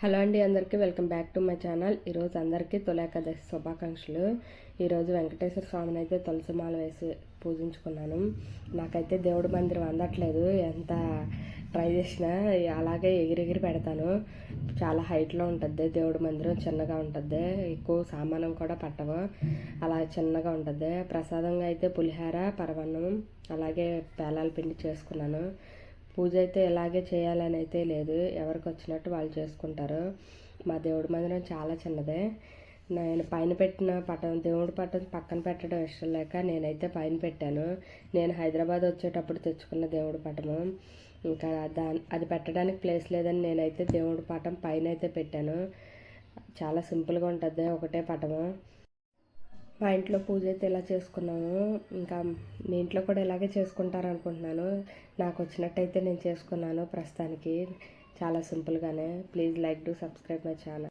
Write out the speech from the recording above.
Hello అండి, అందరికీ welcome back to my channel. ఈరోజు అందరికీ తొలి ఏకాదశి శుభాకాంక్షలు. ఈరోజు వెంకటేశ్వర స్వామిని అయితే తులసి మాల వేసి పూజించుకున్నాను. నాకైతే దేవుడి మందిరం అందట్లేదు, ఎంత ట్రై చేసినా అలాగే ఎగిరెగిరి పెడతాను. చాలా హైట్లో ఉంటుంది దేవుడి మందిరం, చిన్నగా ఉంటుంది, ఎక్కువ సామానం కూడా పట్టవు, అలా చిన్నగా ఉంటుంది. ప్రసాదంగా అయితే పులిహార, పరమాన్నం, అలాగే పేలాల పిండి చేసుకున్నాను. పూజ అయితే ఇలాగే చేయాలని అయితే లేదు, ఎవరికి వచ్చినట్టు వాళ్ళు చేసుకుంటారు. మా దేవుడి మందిరం చాలా చిన్నదే. నేను పైన పెట్టిన దేవుడి పటం పక్కన పెట్టడం ఇష్టం లేక నేనైతే పైన పెట్టాను. నేను హైదరాబాద్ వచ్చేటప్పుడు తెచ్చుకున్న దేవుడి పటము, ఇంకా అది పెట్టడానికి ప్లేస్ లేదని నేనైతే దేవుడి పటం పైన అయితే పెట్టాను. చాలా సింపుల్గా ఉంటుంది, ఒకటే పటము. మా ఇంట్లో పూజ అయితే ఇలా చేసుకున్నాము. ఇంకా మీ ఇంట్లో కూడా ఇలాగే చేసుకుంటారు అనుకుంటున్నాను. నాకు వచ్చినట్టయితే నేను చేసుకున్నాను. ప్రస్తుతానికి చాలా సింపుల్గానే. Please like to subscribe my channel.